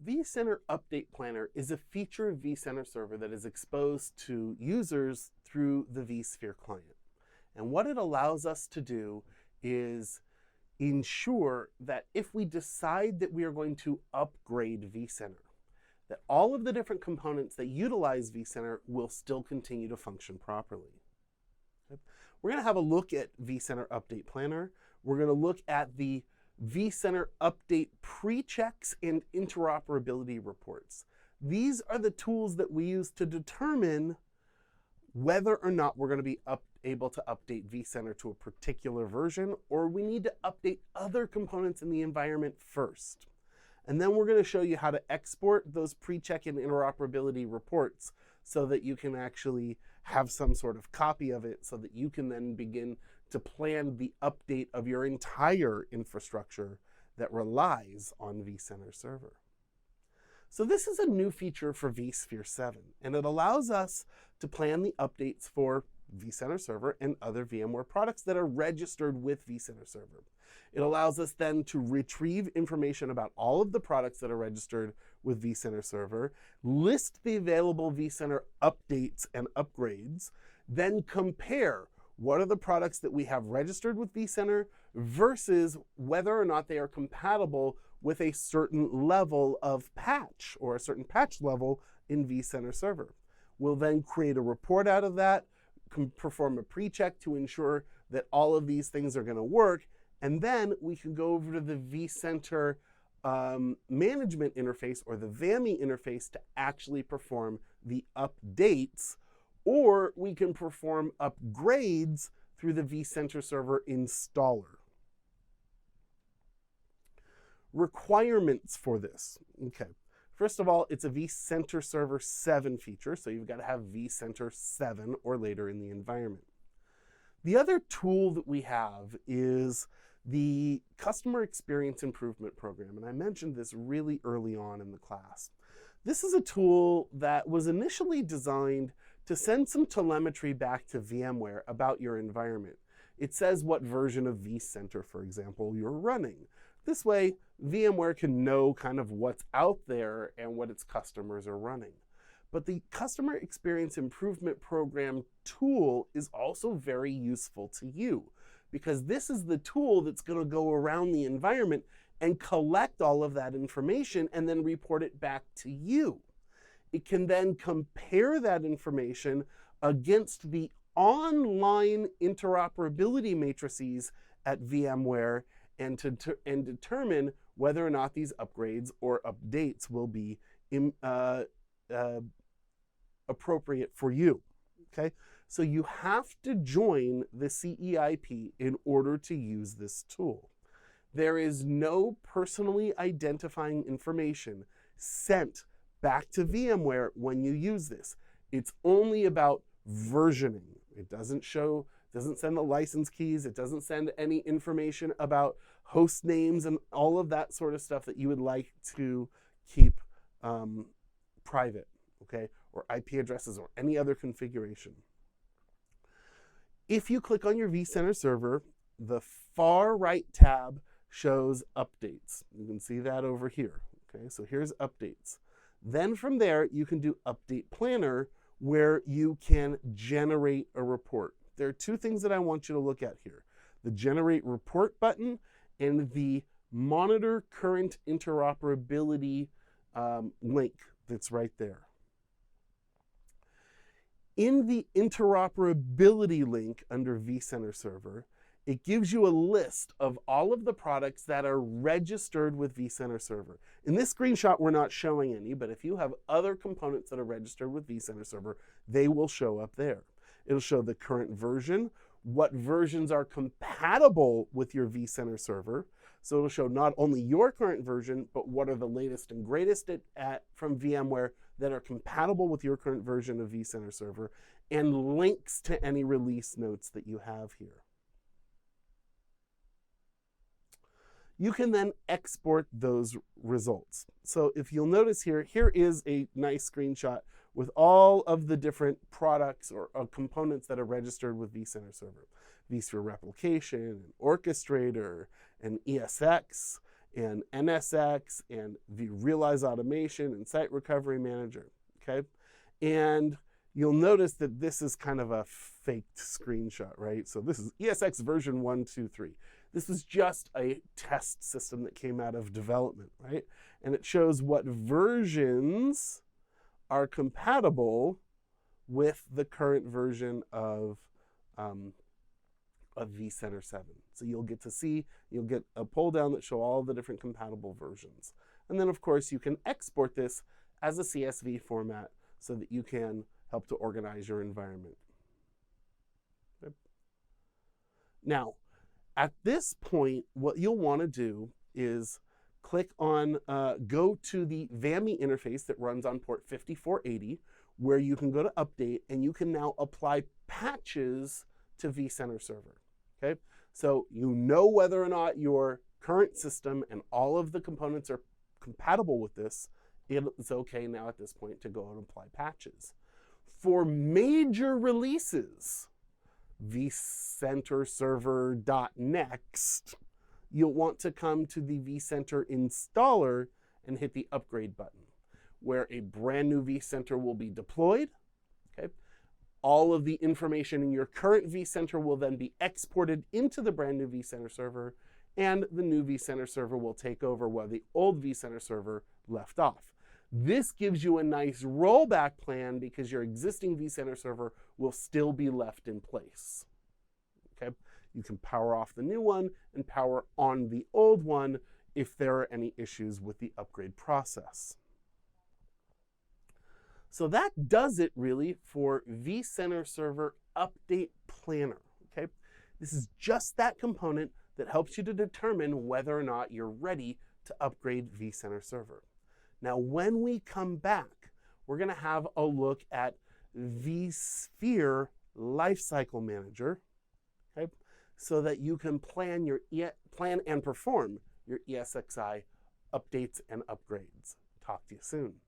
vCenter Update Planner is a feature of vCenter Server that is exposed to users through the vSphere client. And what it allows us to do is ensure that if we decide that we are going to upgrade vCenter, that all of the different components that utilize vCenter will still continue to function properly. Okay. We're going to have a look at vCenter Update Planner. We're going to look at the vCenter Update pre-checks and interoperability reports. These are the tools that we use to determine whether or not we're going to be able to update vCenter to a particular version, or we need to update other components in the environment first. And then we're going to show you how to export those pre-check and interoperability reports so that you can actually have some sort of copy of it so that you can then begin to plan the update of your entire infrastructure that relies on vCenter Server. So this is a new feature for vSphere 7, and it allows us to plan the updates for vCenter Server and other VMware products that are registered with vCenter Server. It allows us then to retrieve information about all of the products that are registered with vCenter Server, list the available vCenter updates and upgrades, then compare what are the products that we have registered with vCenter versus whether or not they are compatible with a certain level of patch or a certain patch level in vCenter Server. We'll then create a report out of that, perform a pre-check to ensure that all of these things are going to work, and then we can go over to the vCenter management interface or the VAMI interface to actually perform the updates, or we can perform upgrades through the vCenter Server installer. Requirements for this. Okay. First of all, it's a vCenter Server 7 feature, so you've got to have vCenter 7 or later in the environment. The other tool that we have is the Customer Experience Improvement Program, and I mentioned this really early on in the class. This is a tool that was initially designed to send some telemetry back to VMware about your environment. It says what version of vCenter, for example, you're running. This way, VMware can know kind of what's out there and what its customers are running. But the Customer Experience Improvement Program tool is also very useful to you, because this is the tool that's going to go around the environment and collect all of that information and then report it back to you. It can then compare that information against the online interoperability matrices at VMware and determine whether or not these upgrades or updates will be appropriate for you. Okay? So you have to join the CEIP in order to use this tool. There is no personally identifying information sent back to VMware when you use this. It's only about versioning. It doesn't send the license keys. It doesn't send any information about host names and all of that sort of stuff that you would like to keep private, okay, or IP addresses or any other configuration. If you click on your vCenter Server, the far right tab shows updates. You can see that over here. Okay, so here's updates. Then from there, you can do Update Planner, where you can generate a report. There are two things that I want you to look at here: the Generate Report button and the Monitor Current Interoperability link that's right there. In the interoperability link under vCenter Server, it gives you a list of all of the products that are registered with vCenter Server. In this screenshot, we're not showing any, but if you have other components that are registered with vCenter Server, they will show up there. It'll show the current version, what versions are compatible with your vCenter Server. So it'll show not only your current version, but what are the latest and greatest from VMware that are compatible with your current version of vCenter Server, and links to any release notes that you have here. You can then export those results. So if you'll notice here is a nice screenshot with all of the different products or components that are registered with vCenter Server. vSphere Replication, an Orchestrator, an ESX, and NSX and Realize Automation and Site Recovery Manager, okay? And you'll notice that this is kind of a faked screenshot, right? So this is ESX version 1.2.3. This is just a test system that came out of development, right? And it shows what versions are compatible with the current version of vCenter 7. So you'll get a pull down that show all the different compatible versions. And then of course you can export this as a CSV format so that you can help to organize your environment. Okay. Now, at this point, what you'll want to do is click on, go to the VAMI interface that runs on port 5480, where you can go to update and you can now apply patches to vCenter Server, okay? So you know whether or not your current system and all of the components are compatible with this. It's okay now at this point to go and apply patches. For major releases, vCenter server.next, you'll want to come to the vCenter installer and hit the upgrade button, where a brand new vCenter will be deployed, okay? All of the information in your current vCenter will then be exported into the brand new vCenter server, and the new vCenter server will take over where the old vCenter server left off. This gives you a nice rollback plan because your existing vCenter server will still be left in place, okay? You can power off the new one and power on the old one if there are any issues with the upgrade process. So that does it really for vCenter Server Update Planner, okay? This is just that component that helps you to determine whether or not you're ready to upgrade vCenter Server. Now, when we come back, we're gonna have a look at vSphere Lifecycle Manager, okay? So that you can plan and perform your ESXi updates and upgrades. Talk to you soon.